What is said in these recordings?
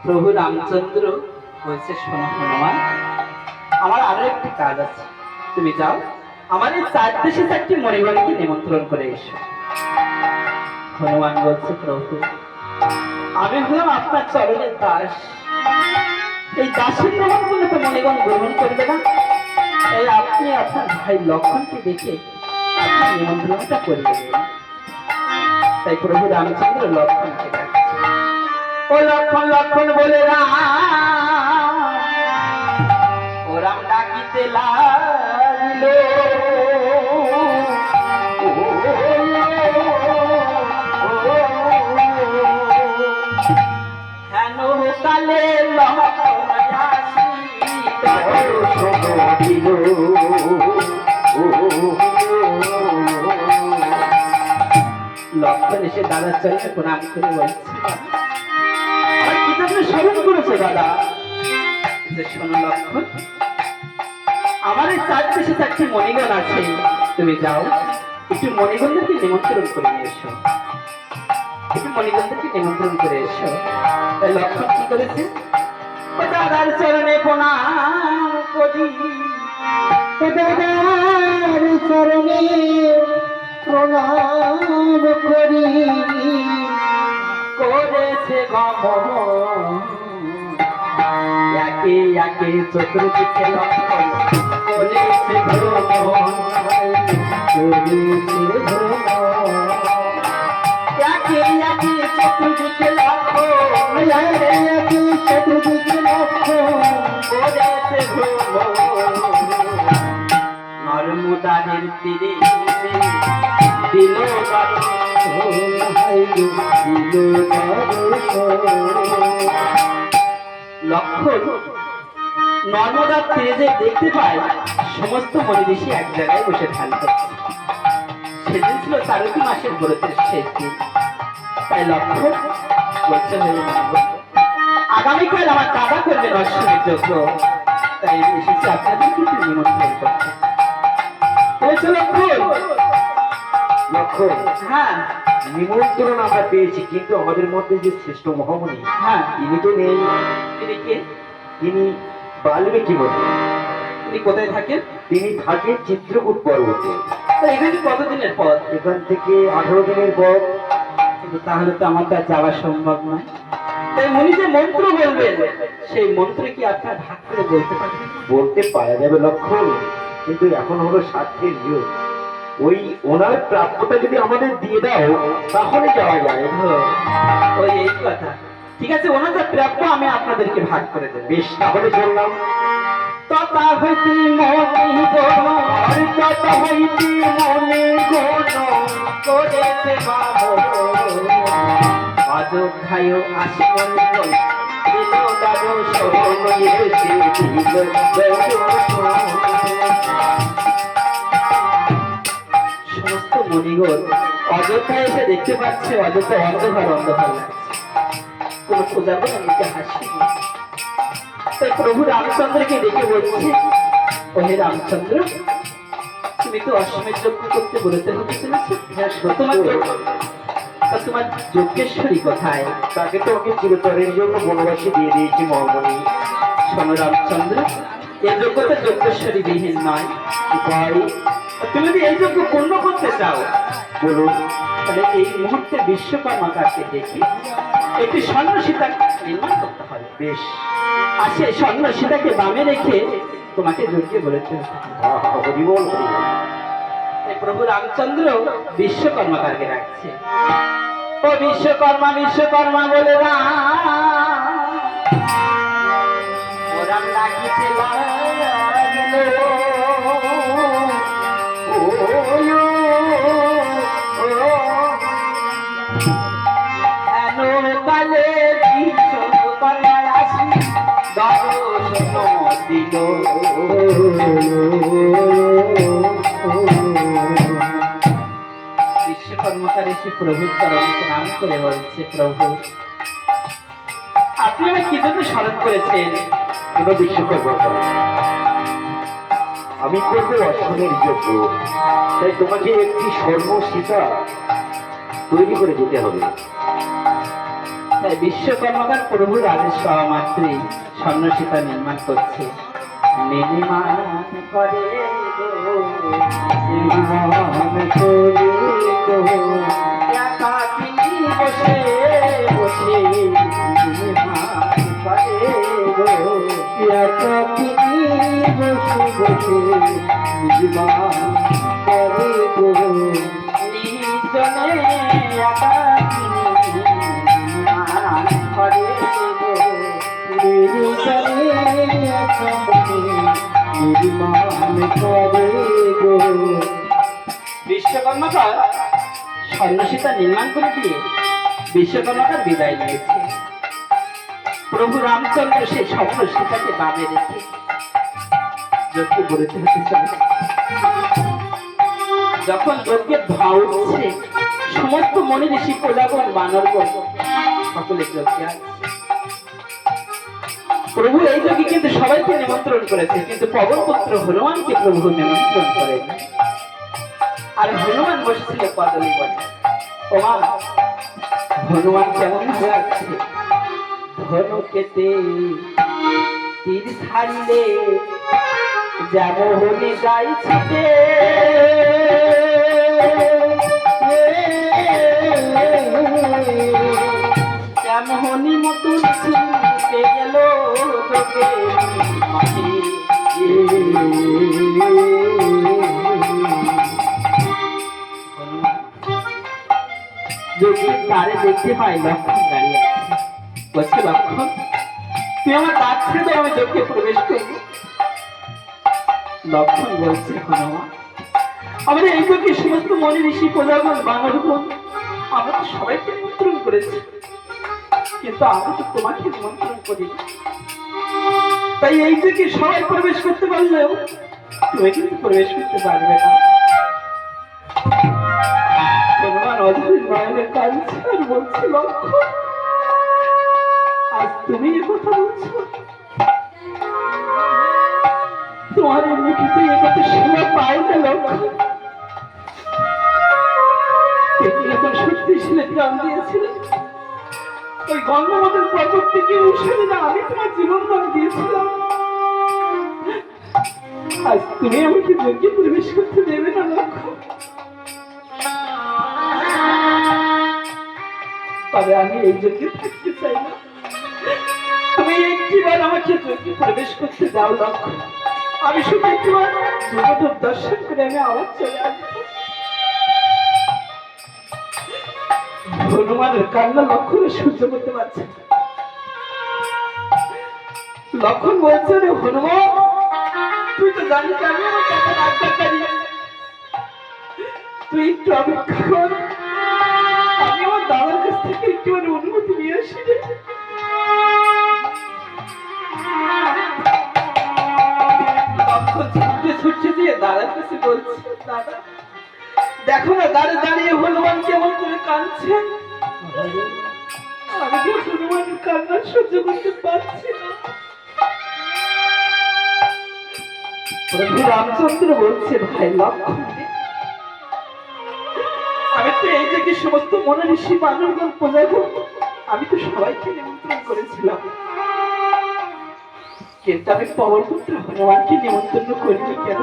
প্রভু রামচন্দ্র বলছে, শোনো হনুমান, আমার আরো একটি কাজ আছে, তুমি যাও আমার এই 4 দেশে 4টি মণিগণকে নিমন্ত্রণ করে এসো। হনুমান বলছে, প্রভু আমি হলাম আপনার চরণের দাস, এই দাসের নিমন্ত্রণ তো মণিগণ গ্রহণ করবে না, এই আপনি আপনার ভাই লক্ষণকে দেখে আপনি নিমন্ত্রণটা করিয়ে দেবেন। তাই প্রভু রামচন্দ্র লক্ষণকে ডাকছে, ও লক্ষণ লক্ষণ বলে ও রাম ডাকিতে লাগলো, হেন কালে লক্ষণ আসি দর্শন দিল। লক্ষণ এসে দাদার চরণে প্রণাম করে বলছে, আর কি জন্য স্মরণ করেছো দাদা? যে শোনো লক্ষণ, আমার এই 4 দেশে 4টি মণিগণ আছে, তুমি যাও একটু মণিগণদেরকে নিমন্ত্রণ করে নিয়ে এসো, একটু মণিগণদেরকে নিমন্ত্রণ করে এসো। তাই লক্ষণ কি করেছে, ও দাদার চরণে প্রণাম করি, ও দাদার চরণে প্রণাম করি, করেছে গমন একে একে চতুর্দিকে লক্ষণ করেছে ভ্রমণ, করেছে ভ্রমণ একে একে চতুর্দিকে লক্ষণ, একে চতুর্দিকে লক্ষণ করেছে ভ্রমণ। নর্মদাদের তীরে দিল লক্ষণ নর্মদার তীরে যে দেখতে পায় সমস্ত মণিঋষি এক জায়গায় বসে ধ্যান করছে। সেদিন ছিল 4টি মাসের ব্রতের শেষ দিন। তাই লক্ষণ বলছে, আগামীকাল আমার দাদা করবেন অশ্বমের যজ্ঞ, তাই এসেছি আপনাদের কিন্তু নিমন্ত্রণ করতে। লক্ষণ, হ্যাঁ নিমন্ত্রণ আমরা পেয়েছি, কিন্তু আমাদের মধ্যে যে শ্রেষ্ঠ মহামণি, হ্যাঁ তিনি তো নেই। তিনি কে? তিনি বাল্মীকি মুনি। তিনি কোথায় থাকেন? তিনি থাকেন চিত্রকূট পর্বতে। এখানে কতদিনের পথ? এখান থেকে 18 দিনের পর। কিন্তু তাহলে তো আমার কাছে যাওয়া সম্ভব নয়। তাই মুনি যে মন্ত্র বলবেন, সেই মন্ত্র কি আপনার ভাগ করে বলতে পারবেন? বলতে পারা যাবে লক্ষণ, কিন্তু এখন হলো স্বার্থের যুগ। ওই ওনার প্রাপ্যটা যদি আমাদের দিয়ে দাও তাহলে যাওয়া যায়। ওই এই কথা। ঠিক আছে, ওনার যা প্রাপ্য আমি আপনাদেরকে ভাগ করে দেব। বেশ, তাহলে চললাম। তথা হইতে মনে গণ, তথা হইতে মনে গণ করেছে বাবন, অযোধ্যায় আসি মন্ডল দিল দর্শন, এসে দিল দর্শন। সমস্ত মণিগণ অযোধ্যায় এসে দেখতে পাচ্ছে অযোধ্যা অন্ধকার অন্ধকার লাগছে, কোন পূজা করে নিতে হাসি। তাই প্রভু রামচন্দ্রকে দেখে বলছে, ওহে রামচন্দ্র, তুমি তো অশ্বমের যজ্ঞ করতে বলতে হতে চলেছে, তোমার যজ্ঞেশ্বরী কোথায়? তাকে তো আমি চিরতরের জন্য বনবাসী দিয়ে দিয়েছি মহামণি। শোনো রামচন্দ্র, এই যজ্ঞটা যজ্ঞেশ্বরী বিহীন নয়। ভাই, তুমি যদি এই যজ্ঞ পূর্ণ করতে চাও, বলুন। তাহলে এই মুহূর্তে বিশ্বকর্মাকে দেখি একটি স্বর্ণ সীতা নির্মাণ করতে হবে। বেশ, আর সেই স্বর্ণ সীতাকে বামে রেখে তোমাকে যজ্ঞে বলেতে হবে। প্রভু রামচন্দ্র বিশ্বকর্মাকে রাখছে, ও বিশ্বকর্মা বিশ্বকর্মা বলে রাম ডাকিতে লাগলো, কালে বিশ্বকর্মায় আসি দর্শন দিল। বিশ্বকর্মকার এসে প্রভুর চরণ প্রণাম করে বলছে, প্রভু আপনি আমায় কি জন্য স্মরণ করেছেন? কোন বিশ্বকর্মা, আমি করবো অশ্বমের যজ্ঞ, তাই তোমাকে একটি স্বর্ণ সীতা তৈরি করে যেতে হবে। তাই বিশ্বকর্মাকার প্রভুর আদেশ পাওয়া মাত্রই স্বর্ণসীতা নির্মাণ করছে। নির্মাণ করে গো, নির্মাণ করে গো, একাকিনী বসে বসে নির্মাণ করে গো, একাকিনী বসে বসে নির্মাণ করে গো, নির্জনে একাকিনী নির্মাণ করে গো, নির্জনে একাকিনী নির্মাণ করে গো। বিশ্বকর্মাকার স্বর্ণসীতা নির্মাণ করে দিয়ে বিশ্বকর্মাকার বিদায় নিয়েছে। প্রভু রামচন্দ্র সেই স্বপ্ন সীতাকে বামে রেখে যজ্ঞ বলিতে হতে চলে। যখন যজ্ঞের ধোঁয়া উঠছে, সমস্ত মনি ঋষি প্রজাগণ বানরগণ সকলে যজ্ঞে আছে। প্রভু এই যজ্ঞে কিন্তু সবাইকে নিমন্ত্রণ করেছে, কিন্তু পবনপুত্র হনুমানকে প্রভু নিমন্ত্রণ করেন। আর হনুমান বসেছিল কদলী বনে। ওমা, হনুমান কেমন হয়ে আছে? ধনুকেতে তীর ছাড়িলে যেমনি যাই ছিটে, তেমনি মতন ছুটে গেল যোগে মাঠে। যোগীর দ্বারে দেখতে পাই লক্ষণ দাঁড়িয়ে আছে। বলছে, লক্ষণ তুই আমার দ্বার ছেড়ে দাও, আমি যজ্ঞে প্রবেশ করব। লক্ষণ বলছে, হনুমান আমাদের এই যজ্ঞে সমস্ত মনি ঋষি প্রজাগণ বানরগণ আমরা তো সবাইকে নিমন্ত্রণ করেছি, কিন্তু আমি তো তোমাকে নিমন্ত্রণ করিনি। তাই এই যজ্ঞে সবাই প্রবেশ করতে পারলেও তুমি কিন্তু প্রবেশ করতে পারবে না। হনুমান অধীর নয়নের কাঁদছে আর বলছে, লক্ষণ আজ তুমি এ কথা বলছো? তোমার এই মুখে এ কথা শোনা পাই না লক্ষণ। যখন শক্তিশালী প্রাণ দিয়েছিলেন, ওই গঙ্গামাতার পর্বত থেকে উষানি না আমি তোমার জীবন দান দিয়েছিলাম। আজ তুমি আমাকে যজ্ঞে প্রবেশ করতে দেবে না লক্ষণ? তবে আমি এই যজ্ঞে থাকতে চাই না। তুমি একটিবার আমাকে যজ্ঞে প্রবেশ করতে দাও লক্ষণ। আমি শুধু একটিবার যুগধর দর্শন করে আমি আবার চলে আসবো। হনুমানের কান্না লক্ষণে সহ্য করতে পারছে। লক্ষণ বলছে, রে হনুমান তুই তো জানিস আমি আমার টাকার আজ্ঞাকারী, তুই একটু অপেক্ষা কর, আমি আমার দাদার কাছ থেকে একটু অনুমতি নিয়ে আসি। লক্ষণ ছুটে ছুটে দিয়ে দাদার কাছে বলছে, দাদা দেখো না দাঁড়িয়ে দাঁড়িয়ে হনুমান কেমন করে কাঁদছে। আমি তো হনুমানের কান্না সহ্য করতে পারছি না। প্রভু রামচন্দ্র বলছে, ভাই লক্ষণ আমি তো এই যে সমস্ত মনে ঋষি বানরগণ প্রজাগণ আমি তো সবাইকে নিমন্ত্রণ করেছিলাম, কিন্তু আমি পবনপুত্র হনুমানকে নিমন্ত্রণ করিনি। কেন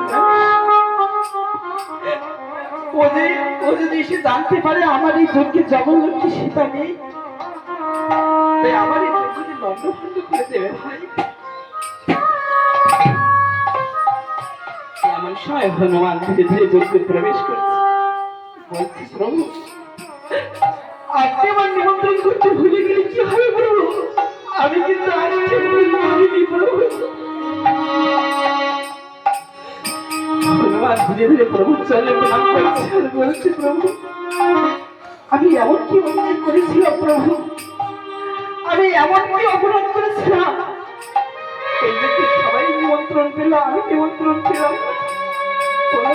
ও যদি এসে জানতে পারে আমার এই যজ্ঞে জগন্লক্ষ্মী সীতা নেই, তাই আমার এই যজ্ঞটি লণ্ডভণ্ড করে দেবে ভাই। এমন সময় হনুমান ধীরে ধীরে যজ্ঞে প্রবেশ করছে। বলছি, প্রভু আপনি আমার নিমন্ত্রণ করতে ভুলে গেলে কি হবে প্রভু? আমি কিন্তু আজকে ভুলিনি প্রভু। হনুমান ধীরে ধীরে প্রভু চলে প্রণাম করছে আর বলছে, প্রভু আমি এমন কি অন্যায় করেছিলাম প্রভু? আমি এমন কি অপরাধ করেছিলাম? এই যে সবাই নিমন্ত্রণ পেল, আমি নিমন্ত্রণ পেলাম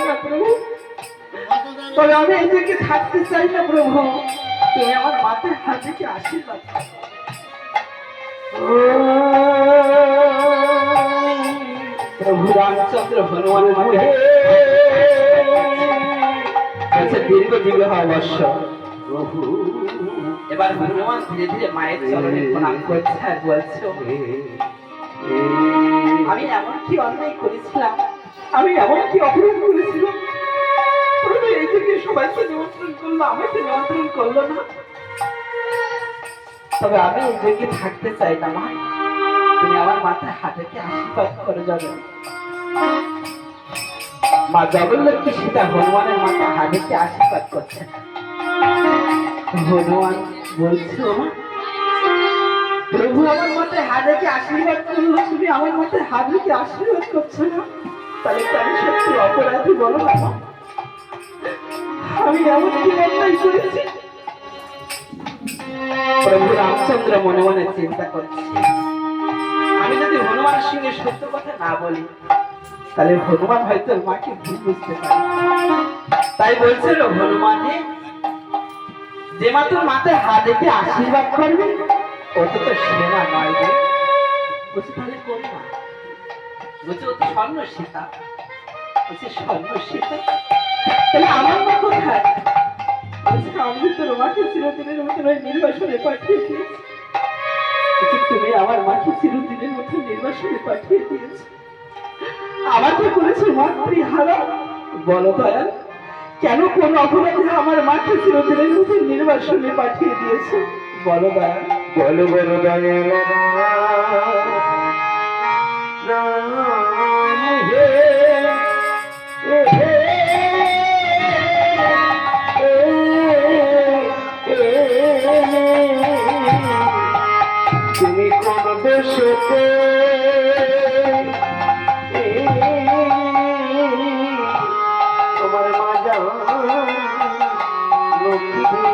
না প্রভু। তবে আমি এই যে থাকতে চাই না প্রভু, তুমি আমার মাথায় হাত রেখে আশীর্বাদ। প্রভু রামচন্দ্র হনুমান দীর্ঘ জীবী হওয়া বর্ষ প্রভু এবার হনুমান ধীরে ধীরে মায়ের চরণে প্রণাম করছে আর বলছে, আমি এমন কি অন্যায় করেছিলাম, আমি এমন কি অপরাধ করেছিলাম, প্রভু এই থেকে সবাইকে নিমন্ত্রণ করলো, আমাকে নিমন্ত্রণ করলো না। তবে আমি এই যুগে থাকতে চাই না মা, তুমি আমার মাথায় হাত রেখে আশীর্বাদ করে যাবে। মা জগন্নাথী সীতা হনুমানের মাথায় হাত রেখে আশীর্বাদ করছেন। হনুমান বলছো, প্রভু আমার মাথায় হাত রেখে আশীর্বাদ করলো, তুমি আমার মাথায় হাত রেখে আশীর্বাদ করছো না, তাহলে আমি সত্যি অপরাধী বলো না মা? আমি এমন কি অন্যায় করেছি? প্রভু রামচন্দ্র মনে মনে চিন্তা করছে, আমি যদি হনুমানের সঙ্গে সত্য কথা না বলি তাহলে হনুমান হয়তো মাকে ভুল বুঝতে পারে। তাই বলছে হনুমানে, যে মা তোর মাথায় হাত রেখে আশীর্বাদ করবে ওটা তো সেনা নয় রে। বলছে তাহলে কোন মা? বলছে ও তো স্বর্ণ সীতা। বলছে স্বর্ণ সীতা? তাহলে আমার মা কোথায়? বলছে আমি তোর মাকে চিরদিনের মতন ওই নির্বাসনে পাঠিয়ে দিয়েছি। তুমি আমার মাকে চিরদিনের মতন নির্বাসনে পাঠিয়ে দিয়েছো, আমাকে করেছো মাতৃহারা। বলো দয়াল, কেন কোন অপরাধে আমার মাকে চিরদিনের মতন নির্বাসনে পাঠিয়ে দিয়েছো? বলো দয়াল, বলো বলো দয়াল রাম হে তুমি কোন দেশতে তোমার মাজা লক্ষ্মী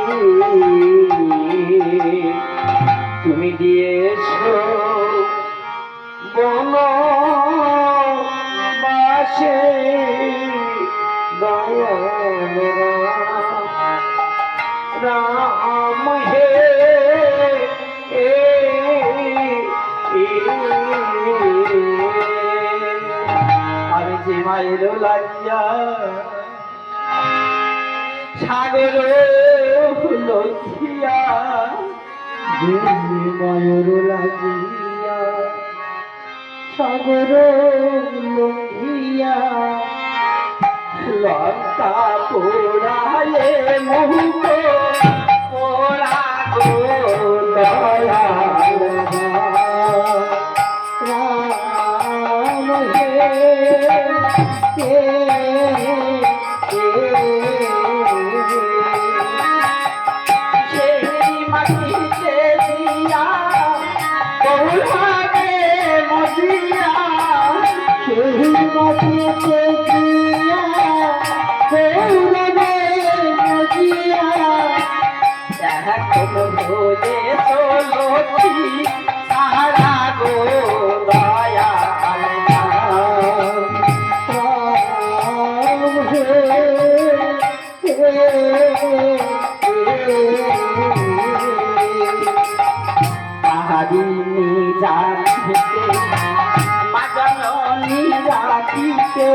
তুমি দিয়েছো বন বাসে দয়াল রাম হে আমি যে মায়ের লাগিয়া সাগর লইয়া, মায়ের লাগিয়া সাগর লইয়া লঙ্কা পোড়ায়ে মুখ পোড়া গো দয়াল রাম হে সেই মাটিতে দিয়া বহুভাবে মজিয়া, সেই মাটিতে দিয়া বহুভাবে মজিয়া, এখন হয়ে চলো সারা গো দয়াল রাম হে তাহারিনি জানিতে মাজননি রাখিতে,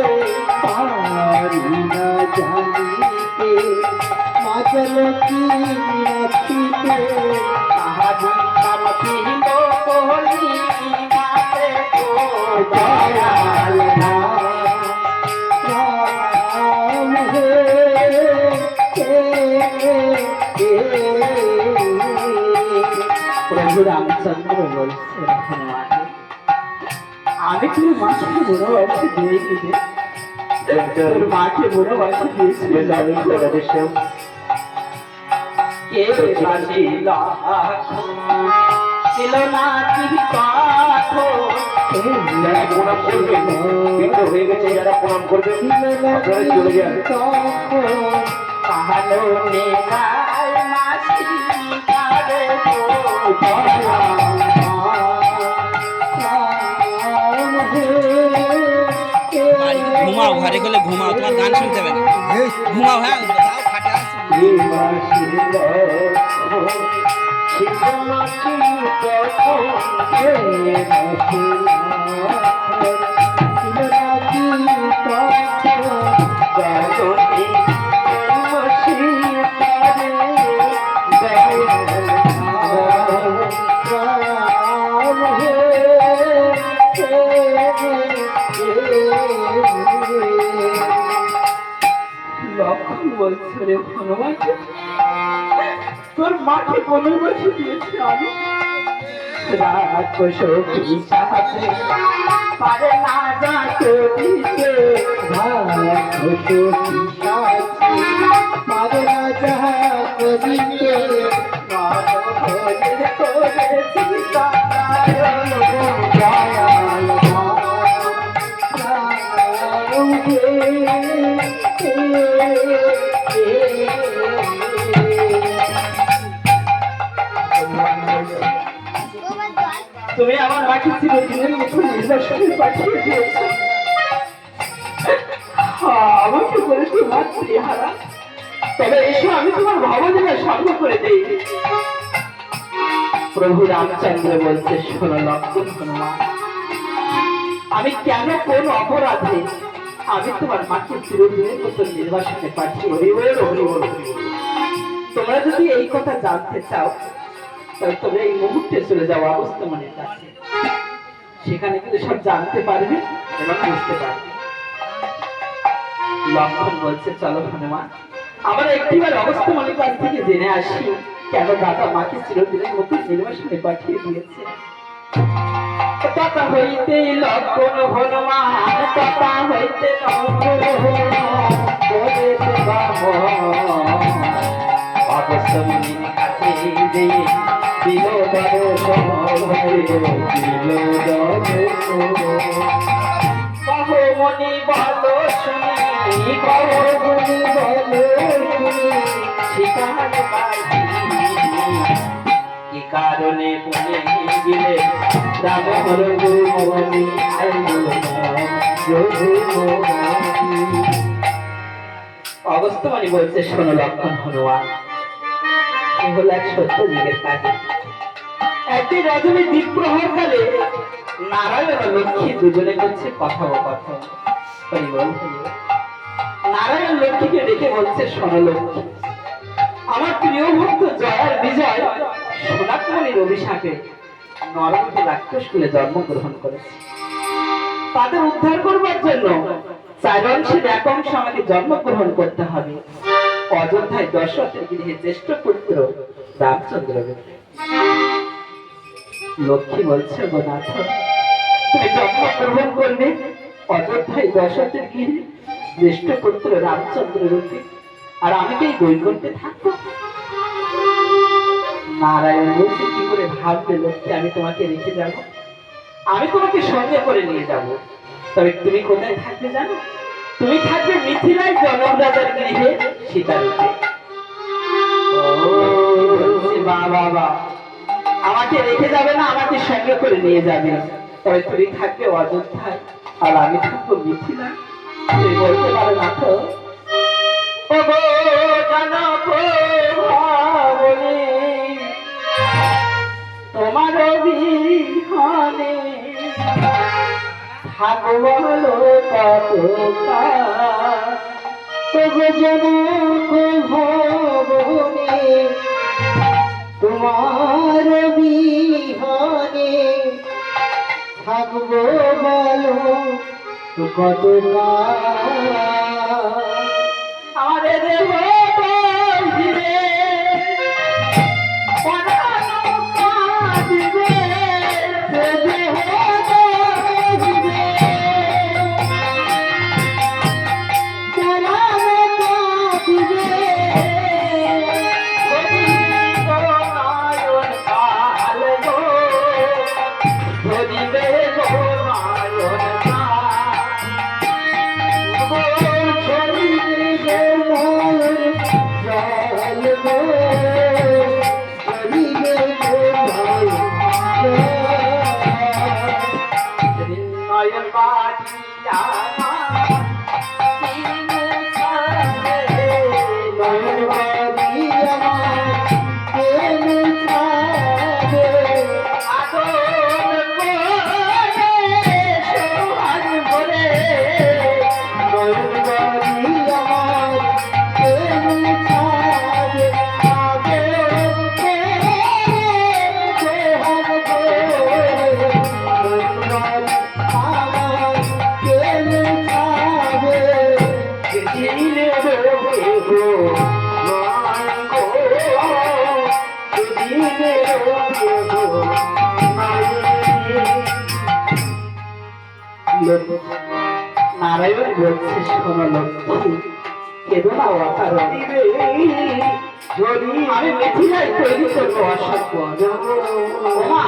পারি না জানিতে মাজলকি রাখিতে, তাহারি নাম ছিল বলি মাতে গো দয়াল রাম হে প্রভু রামচন্দ্র বলছে, হনুমানকে আমি তুমি মাকে বনবাসে দিয়ে দিবে, তোর মাকে বনবাসে দিয়েছিল কে বাঁচিল ছিল না কি পাথর, যারা প্রণাম করবে বৃদ্ধ হয়ে গেছে, যারা প্রণাম করবে আপনারা চলে যান। কাহালো নেই মাসি কারে গো ঘুমাও, ঘরে গেলে ঘুমাও, তোমার গান শুনতে হবে না। ঘুমাও, হ্যাঁ যাও খাটে আসো। বলছে রে হনুমান, তোর মাকে বলে বসে দিয়েছে আমি রাক্ষস পিশাচে পারে না যা করিতে, রাক্ষস পিশাচে পারে না যা করিতে, মানব হয়ে করেছি তাহার দয়াল তুমি আমার মাকে চিরদিনের মতো নির্বাসনে পাঠিয়ে দিয়েছো, আমাকে করেছো মাতৃহারা। তবে এসো আমি তোমার ভাবনা সঙ্গ করে দেই। প্রভু রামচন্দ্র বলছে, শোনো লক্ষণ হনুমান, আমি কেন কোন অপরাধে আমি তোমার মাকে চিরদিনের মতো নির্বাসনে পাঠিয়ে তোমরা যদি এই কথা জানতে চাও তাহলে তোমরা এই মুহূর্তে চলে যাও অবস্থমানের কাছে, সেখানে কিন্তু সব জানতে পারবে এবং বুঝতে পারবে। লক্ষণ বলছে, চলো হনুমান, আমরা একটিবার অবস্থমানের কাছ থেকে জেনে আসি কেন দাদা মাকে চিরদিনের মতো নির্বাসনে পাঠিয়ে দিয়েছে। তথা হইতে লক্ষণ হনুমান, তথা হইতে লক্ষণ হনুমান বলেছে অবস্থমানের কাছে যে দিল দর্শন, কহমনি বলো শুনি, কহমনি বলো শুনি, শিকার বাড়ি কি কারণে বলে গেলে রাম হরমনি অবস্থমানি বলছে, শোনো লক্ষণ হনুমান, সে হলো এক সত্য যুগের কাজ। একদিন রজনী দ্বীপ প্রহর কালে নারায়ণ ও লক্ষ্মী দুজনে করছে কথোপকথন। নারায়ণ লক্ষ্মীকে ডেকে বলছে, শোনো লক্ষ্মী, আমার প্রিয় ভক্ত জয়ার বিজয় সোনাকমণির অভিশাপে নরকে রাক্ষস কুলে জন্মগ্রহণ করেছে। তাদের উদ্ধার করবার জন্য 4 অংশের 1 অংশ আমাকে জন্মগ্রহণ করতে হবে অযোধ্যায় দশরথের গৃহে জ্যেষ্ঠ পুত্র রামচন্দ্র। লক্ষ্মী বলছে, গো নাথ, তুমি জন্মগ্রহণ করবে অযোধ্যায় দশরথের গৃহে জ্যেষ্ঠ পুত্র রামচন্দ্র রূপে, আর আমি কি বৈকুণ্ঠে থাকবো? নারায়ণ বলছে, কি করে ভাববে লক্ষ্মী আমি তোমাকে রেখে যাব? আমি তোমাকে সঙ্গে করে নিয়ে যাব, তবে তুমি কোথায় থাকবে জানো? তুমি থাকবে মিথিলায় জনক রাজার গৃহে সীতারূপে। বাবা, আমাকে রেখে যাবে না, আমাকে সঙ্গে করে নিয়ে যাবে, তবে তুমি থাকবে অযোধ্যায় আর আমি থাকবো মিথিলা। তুমি বলতে পারো না তো, তোমার বিহানে থাকবো তোমার বিহানে থাকবো বলো কত আমারে দেব দিবে বললেন, নারায়ণ বলছে শোনো লক্ষ্মী, কেঁদো না অকারণ। আমি মিথিলায় তৈরি করবো অসভ্য। ওমা,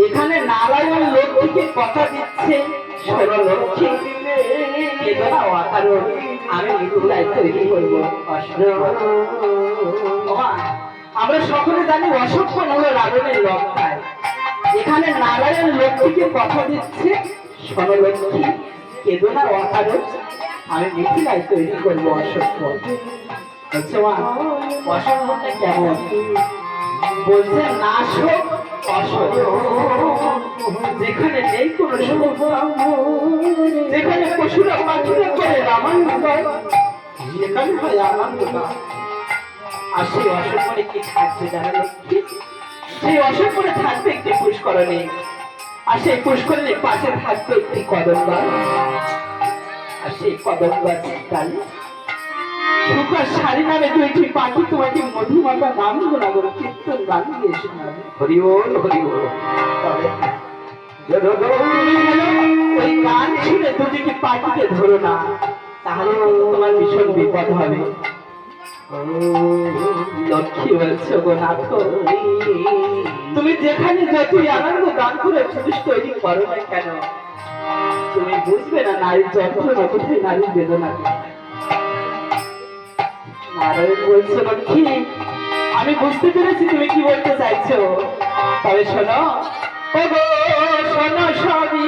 এখানে নারায়ণ লক্ষ্মীকে কথা দিচ্ছে, শোনো লক্ষ্মী, কেঁদো না অকারণ, আমি মিথিলায় তৈরি করবো অসভ্য। ওমা, আমরা সকলে জানি অসভ্য হলো রাবণের লঙ্কায়। এখানে নারায়ণ লক্ষ্মীকে কথা দিচ্ছে, শোনো লক্ষ্মী, কেঁদো না অকারণ, আমি মিথিলায় তৈরি করবো অসভ্য। বলছে মা, অসভ্যটা কেমন? বলছে নাশ হোক অসভ্য, যেখানে নেই কোনো সভ্য, যেখানে পশুরা পাখিরা করে রামায়ণ গায়, সেখানে হয় আনন্দ গায়। আর সেই অসভ্যরে কি থাকবে জানো লক্ষ্মী? সেই অসভ্যরে থাকবে একটি পুষ্করণী, আর সেই পুষ্করণীর পাশে থাকবে একটি কদম গাছ, আর সেই কদম গাছের ডালে সুখা শাড়ি নামে দুইটি পাখি তোমাকে মধুমাতা নাম গুণাগর কীর্তন গান দিয়ে শোনাবে। হরি বল, হরি বল। তবে ওই গান শুনে দুটিকে পাখিকে ধরো না, তাহলে কিন্তু তোমার ভীষণ বিপদ হবে। লক্ষ্মী বলছো গো নাথ, তুমি যেখানে যতই আনন্দ গান করে পুরুষ তৈরি করো না কেন, তুমি বুঝবে না নারীর যন্ত্রণা কোথায়, নারীর বেদনা কোথায়। নারায়ণ বলছো লক্ষ্মী, আমি বুঝতে পেরেছি তুমি কি বলতে চাইছো, তবে শোনো, ও গো শোনো, সবই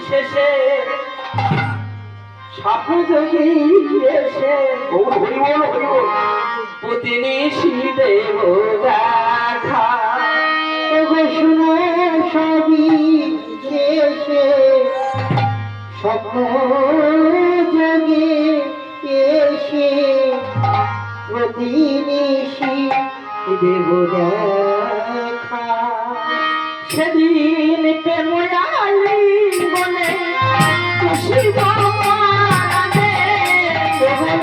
শেষে স্বপ্ন যোগী এসে হরি বল, হরি বল। পুতিনি দেব দেখা। ও গো শোনো, সবই শেষে স্বপ্ন যোগে এসে প্রতিনিশি দেব দেখা। সেদিন প্রেময়ালি বলে খুশি বাবারে বলে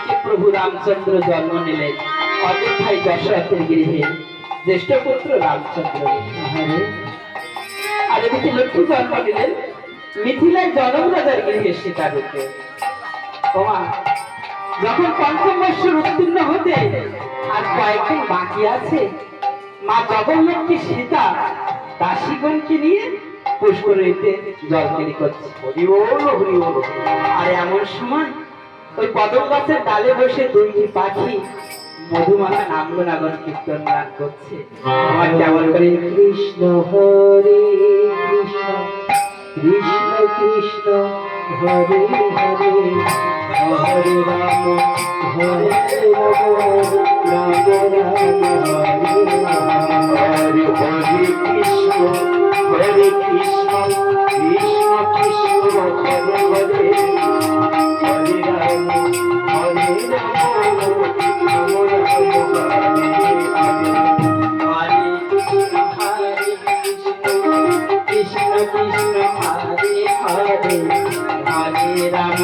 কি প্রভু রামচন্দ্র জন্ম নিলেন অযোধ্যায় দশরথের গৃহে, জ্যেষ্ঠ পুত্র রামচন্দ্র। আর এদিকে লক্ষ্মী জন্ম নিলেন মিথিলায় জনক রাজার গৃহে সীতারূপে। ওমা, যখন পঞ্চম বৎসর উত্তীর্ণ হতে আর কয়েকদিন বাকি আছে, মা জগন্লক্ষ্মী সীতা দাসীগণকে নিয়ে পুষ্করিণীতে জলকেলি করছে। হরি বল, হরি বল। আর এমন সময় ওই কদম গাছের ডালে বসে দুইটি পাখি মধুমাখা নাম গুণাগর কীর্তন গান করছে। আমার কেমন করে কৃষ্ণ হরে কৃষ্ণ কৃষ্ণ কৃষ্ণ হরে হরে হরে রাম হরে রাম রাম রাম হরে রাম। হরে হরে কৃষ্ণ, হরে কৃষ্ণ, কৃষ্ণ কৃষ্ণ হরে হরে, হরে রাম, হরে রাম, রাম রাম, হরে হরে। হরে রাম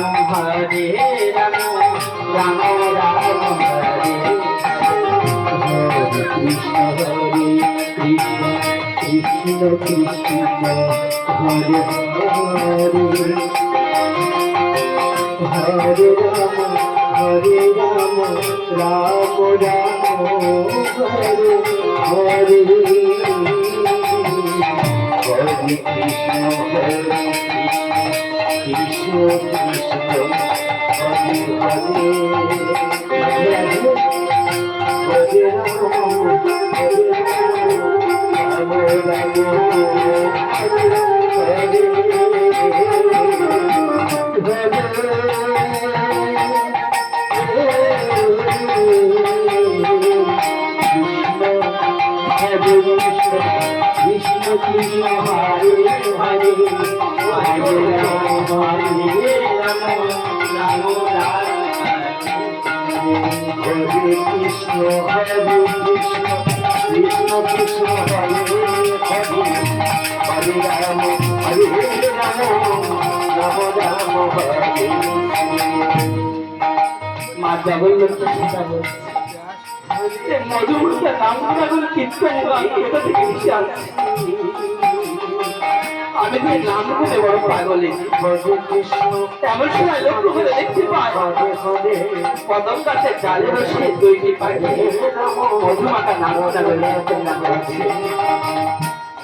রাম রাম হরে কৃষ্ণ হরে কৃষ্ণ কৃষ্ণ কৃষ্ণ হরে হরে হরে রাম রাম রাম হরে হরে হরে কৃষ্ণ কৃষ্ণ কৃষ্ণ হরে হরে হরে রাম রাম কৃষ্ণ কৃষ্ণ হরে হরে হরে রাম রাম হরে কৃষ্ণ কৃষ্ণ কৃষ্ণ কৃষ্ণ হরে হরে হরে রাম রাম রাম হরে মা জগন্নাথ সীতা বলছে মধুমূর্তে নাম গুলো কীর্তন কোথা থেকে এসে আসছে? আমি তো নাম করে বড় পাগলে এমন সময় লক্ষ্য করে দেখতে পাই কদম গাছের ডালে বসে দুইটি পাখি মধুমাতা নাম করছে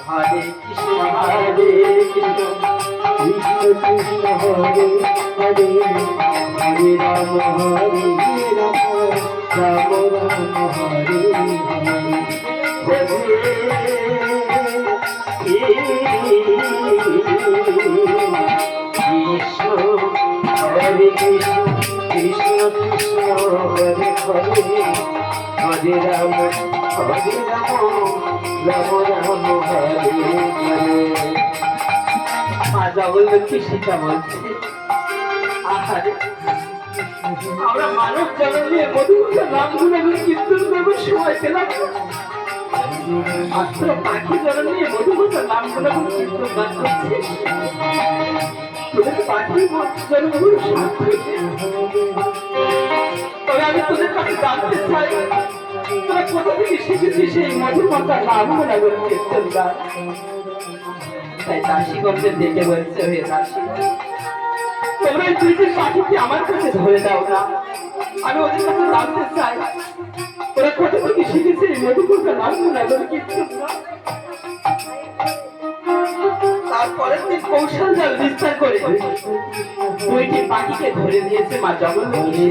হরে কৃষ্ণ কৃষ্ণ কৃষ্ণ হরে হরে হরে রাম রাম রাম হরে কৃষ্ণ হরে কৃষ্ণ কৃষ্ণ কৃষ্ণ হরে হরে হরে রাম রাম রাম হরে হরে মা জগন্নাথী সীতা বলছে আহারে আমরা মানব জন্ম নিয়ে মধুমূর্তে নাম গুলো কীর্তন করবো সময় পেলাম মাত্র পাখি জন্ম নিয়ে মধুমূর্তে নাম গুলো কীর্তন গান করছে তোদের পাখি জন্মগুলো সার্থক তবে আমি তোদের কাছে জানতে চাই তোরা কোথা থেকে শিখেছিস সেই মধুমূর্তে নাম গুলো কীর্তন গান তাই দাসীগণদের ডেকে বলছে হয়ে দাসীগণ তোমরা এই দুইটি পাখিকে আমার কাছে ধরে দাও না আমি ওদের কাছে জানতে চাই ওরা কোথা থেকে শিখেছে এই মধুমূর্তে নাম গুলো কীর্তন গান তারপরের দিন কৌশল জাল বিস্তার করে দুইটি পাখিকে ধরে দিয়েছে মা জগন্নাথী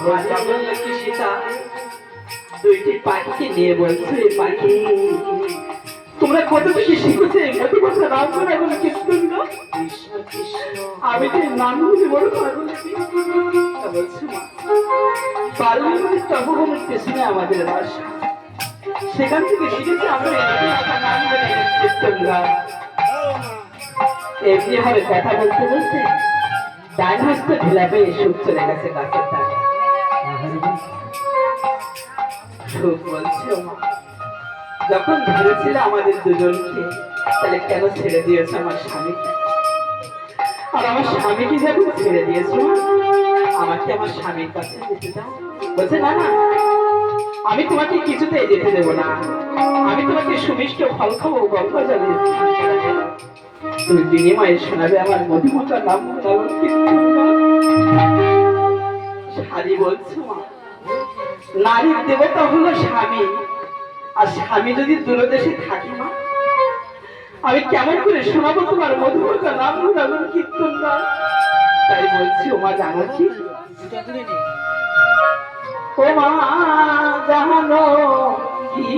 মা জগন্নাথী সীতা দুইটি পাখিকে নিয়ে বলছে পাখি তোমরা কত থেকে শিখেছে মধুমূর্তে নাম গুলো কীর্তন গান আমি তো নামগুলি বড় পাগল বলছি মা বাল্যকালের তপবনের পেছনে আমাদের বাসা সেখান থেকে শিখেছি আমরা নাম কীর্তন গান এমনি ভাবে কথা বলতে বলতে ডান হস্ত ঢিলা পেয়ে সুখ চলে গেছে গাছের ডালে সুখ বলছে মা যখন ধরেছিল আমাদের দুজনকে তাহলে কেন ছেড়ে দিয়েছে আমার স্বামীকে আর আমার স্বামীকে যখন ছেড়ে দিয়েছো আমাকে আমার স্বামীর কাছে যেতে দাও বলছে না না আমি তোমাকে কিছুতেই যেতে দেবো না আমি তোমাকে সুমিষ্ট ফল খাবো গল্প জ্বালিয়েছি তুমি বিনিময়ে শোনাবে আমার মধুমূর্তে নাম শাড়ি বলছো মা নারীর দেবতা হলো স্বামী আর স্বামী যদি দূরদেশে থাকি মা আমি কেমন করে শোনাবো তোমার মধুমূর্তে নাম কীর্তন গান তাই বলছি ও মা জানো কি ও মা জানো কি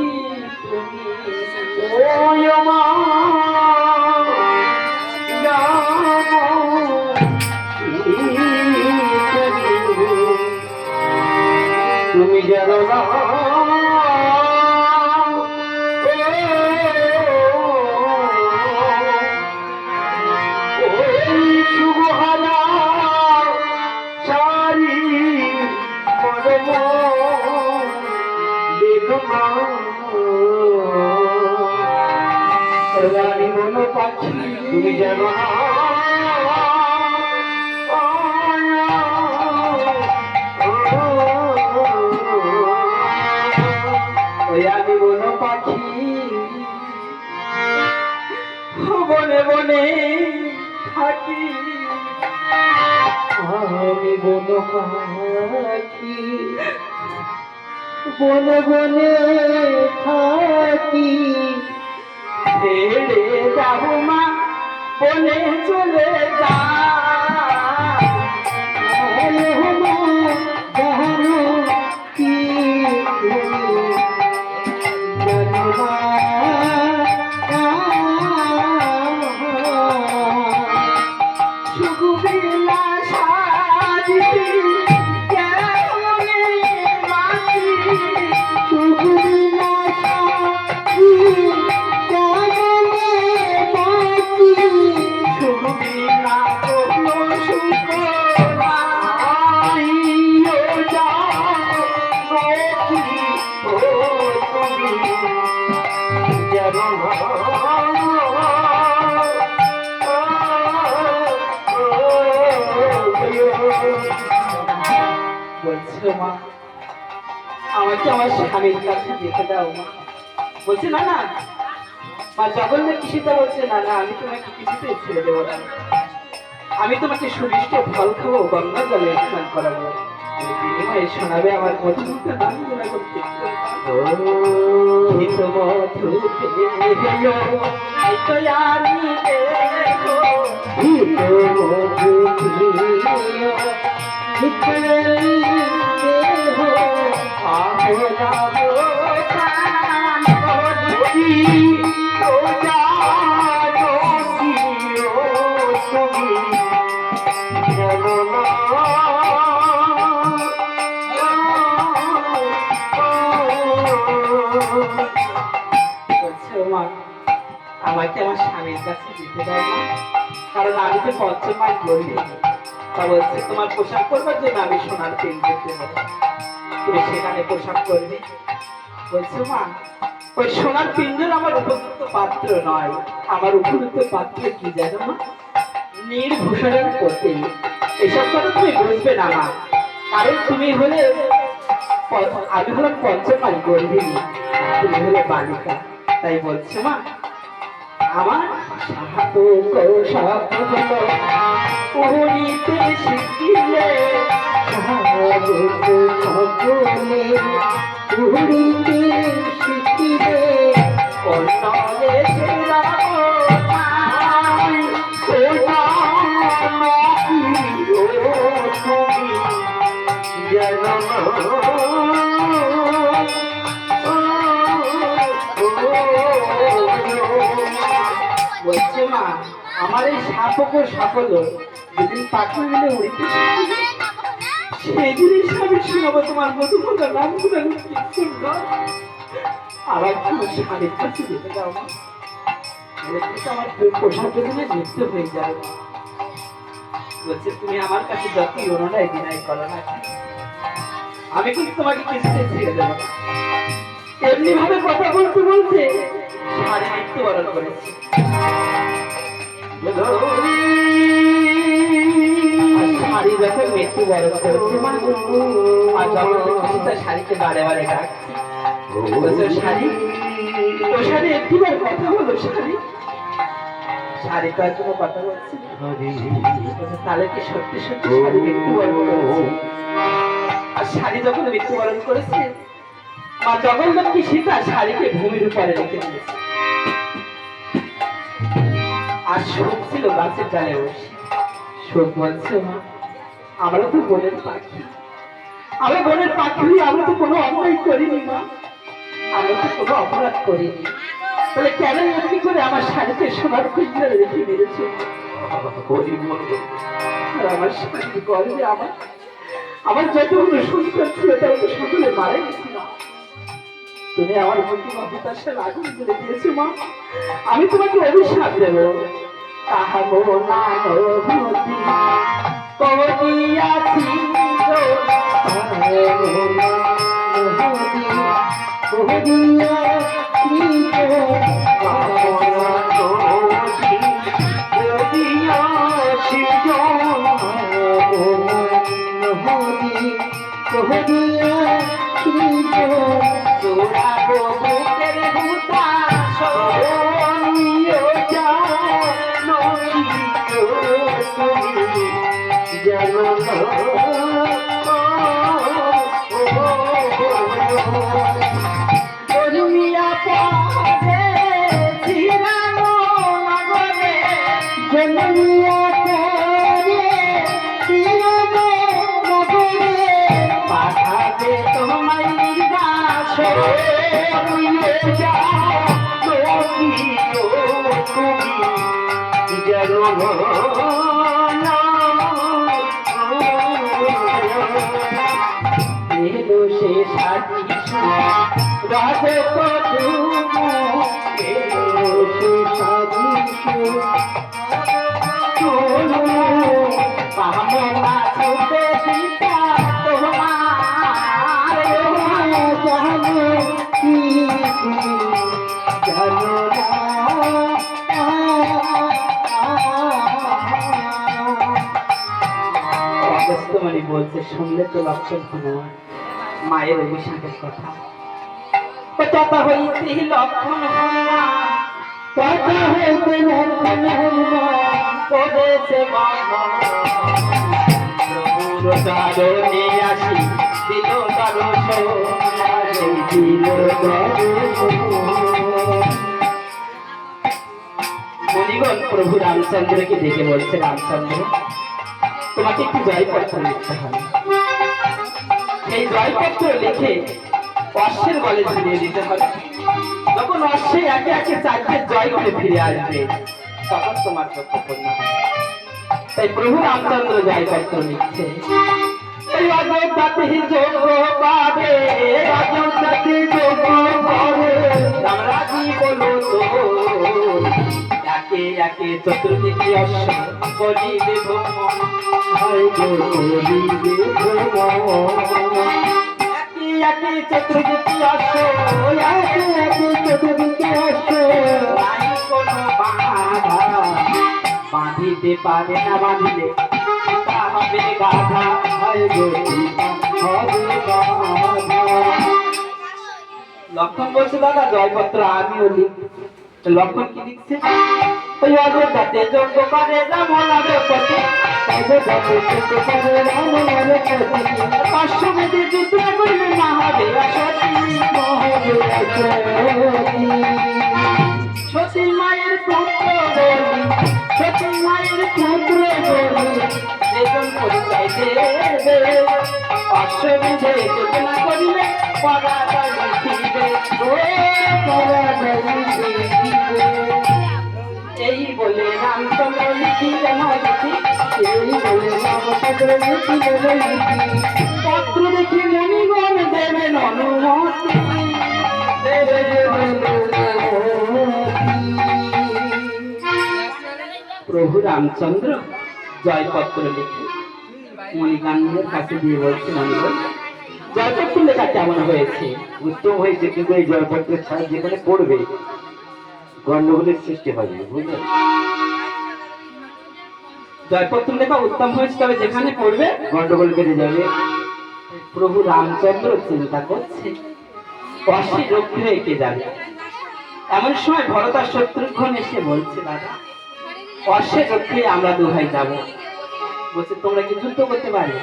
তুমি ও মা জানো কি তুমি জানো না রানী বন পাখি তুমি জানো না ওই আমি বন পাখি বনে বনে থাকি আমি বন পাখি বনে বনে থাকি ছেড়ে যাবো মা বনে চলে যা জানো কি জানো সুগুবিলা সাজিতে কেমনে মাটি সুগুবিলা কোনো সুকোনা বলছো মা আমাকে আমার স্বামীর কাছে যেতে দাও মা বলছে না না মা জগন্নাথ কৃষিটা বলছে না না আমি তোমাকে কিছুতে ছেড়ে দেবো না আমি তোমাকে সুনিষ্ট ফল খাবো গঙ্গা জলে স্নান করাবো বিনিময়ে শোনাবে আমার মধুমুখে গান গুলা করতে হিত মধু পেলো তো আমি দেখো হিত মধু আমাকে আমার স্বামীর কাছে দিতে দাও মা কারণ আমি তো পঞ্চম মাস বলি তা বলছে তোমার পোশাক করবার জন্য আমি সোনার পেন দিতে হবে তুমি সেখানে পোশাক করবে বলছো মা ওই সোনার পিঞ্জর আমার উপযুক্ত পাত্র নয় আমার উপযুক্ত পাত্র কি জানো মা নির্ভূষণের করতে এসব কথা তুমি বুঝবে না মা কারণ তুমি হলে আমি হলাম পঞ্চম মাস গর্ভিণী তুমি হলে বালিকা তাই বলছো মা আমার উড়িতে শিখিলে উড়িতে শিখিলে অন্যরে বলছে মা আমার এই সাপকর সাফল্য যেদিন পাখি মিলে উড়িতে শিখবে সেদিনই স্বামী শোনাবো তোমার মধুমতা নাম গুলো কি সুন্দর আবার তোমার স্বামীর কাছে যেতে দাও মা কিন্তু আমার পোশাক বেদনে লিপ্ত হয়ে যায় বলছে তুমি আমার কাছে যতই অনুনয় বিনয় করো না আমি কিন্তু তোমাকে কিছুতে ছেড়ে দেবো না এমনি ভাবে কথা বলতে বলতে স্বামী মৃত্যুবরণ করেছে শাড়ি যখন মৃত্যুবরণ করেছে আর যখন তার শাড়িকে বারে বারে ডাকছে শাড়ি ও শাড়ি একটিবার কথা বলো শাড়ি শাড়ি তার জন্য কথা বলছে তাহলে কি সত্যি সত্যি শাড়ি মৃত্যুবরণ করেছে আর শাড়ি যখন মৃত্যুবরণ করেছে মা জগন্নাথ সীতা শাড়িকে ভূমির উপরে রেখে দিয়েছে আর শোক ছিল গাছের ডালে বসে শোক বলছে মা আমরা তো বনের পাখি আমরা বনের পাখি হয়ে আমরা তো কোনো অন্যায় করিনি মা আমরা তো কোনো অপরাধ করিনি তাহলে কেন এমনি করে আমার শাড়িতে সোনার পিঞ্জরে রেখে মেরেছে আর আমার শাড়ির গর্বে আমার যতগুলো সন্তান ছিল তারা তো সকলে মারা গেছিল তুমি আমার প্রতিমা হতাশার আগুন জ্বলে দিয়েছো মা আমি তোমাকে অভিশাপ দেব তাহাবো না নবতী কদিয়াছি কদিয়াছি জানো না জন্মিয়া পরে ছিলানো নগরে, জন্মিয়া পরে ছিলানো নগরে, পাঠাবে তোমায় নির্বাসনে। নিয়ে যাও লোকিত তুমি জানো না এলো সে সাথী রাধে কদু, এলো সে সাধিসু কামনা ছুটে পিতা তোমার। জানো কি তুমি জানো না। অগস্ত্যমণি বলছে, শুনলে তো লক্ষণ হনুমান মায়ের অভিশাপের কথা। কথা হইতে লক্ষণ হনুমান কথা হইতে লক্ষণ হনুমান করেছে বাবা। প্রভুর চরণে আসি দিল দর্শন, দিল দর্শন। মণিগণ প্রভু রামচন্দ্রকে ডেকে বলছে, রামচন্দ্র তোমাকে একটি জয়পত্র লিখতে হবে। এই জয়পত্র লিখে অশ্বের বলে ঝুলিয়ে দিতে হবে। যখন অশ্বে একে একে চারটে জয় করে ফিরে আসবে, তখন তোমার লক্ষ্য পূর্ণ হবে। তাই প্রভু রামচন্দ্র জয়পত্র লিখছে। এই অযোধ্যাতে যোগ্য পাবে, অযোধ্যাতে যোগ্য পাবে, রামরাজি বলো তো একে একে চতুর্দিকে অশ্ব করিবে ভ্রমণ। হায় গো করিবে ভ্রমণ। একে একে চতুর্দিকে অশ্ব, একে একে চতুর্দিকে আসো, নাই কোনো বাধা, বাঁধিতে পারে না, বাঁধিলে তা হবে গাধা। হায় গো সীতা হবে বাধা। লক্ষণ বলছে, দাদা জয়পত্র আমিও লিখব। লক্ষণ কি লিখছে? ওই অযোধ্যাতে যোগ্য করে রাম লাভে পথে, অযোধ্যাতে যোগ্য করে রাম লাভে পথে, 500 বেদে যুদ্ধ করলে না হবে অসতী। মহাবে অসতী। সতী মায়ের পুত্র বলি, সতী মায়ের পুত্র বলি, যেজন পরিচয় দেবে, 500 বেদে যুদ্ধ না করিলে পরাজয় লিখিবে। এই বলে রামচন্দ্র লিখিলেন লিখি, এই বলে রামচন্দ্র লিখিলেন লিখি, পত্র দেখি মণিগণ দেবেন অনুমতি। প্রভু রামচন্দ্র জয়পত্র লিখে মণিকান্তের কাছে দিয়ে বলছে, মণিগণ জয়পত্র লেখা কেমন হয়েছে? উত্তম হয়েছে, কিন্তু এই জয়পত্রের ছাড় যেখানে পড়বে গন্ডগোলের সৃষ্টি হবে, বুঝলেন? জয়পত্র লেখা উত্তম হয়েছে, তবে যেখানে পড়বে গন্ডগোল বেড়ে যাবে। প্রভু রামচন্দ্র চিন্তা করছে অশ্বে রক্ষে রেখে যাবে। এমন সময় ভরত আর শত্রুঘ্ন এসে বলছে, দাদা অশ্বে রক্ষে আমরা দু ভাই যাবো। বলছে, তোমরা কি যুদ্ধ করতে পারবে?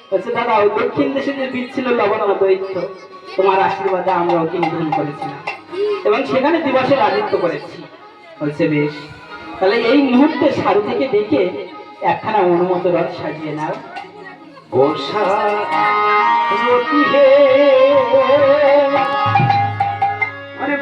বলছে, দাদা ওই দক্ষিণ দেশে যে বীর ছিল লবণ দৈত্য, তোমার আশীর্বাদে আমরা ওকে নিধন করেছিলাম এবং সেখানে দিবসে রাজত্ব করেছি। বলছে, বেশ, তাহলে এই মুহূর্তে সারথীকে ডেকে একখানা অনুমত রথ সাজিয়ে নাও। বর্ষা রতি হে, মানে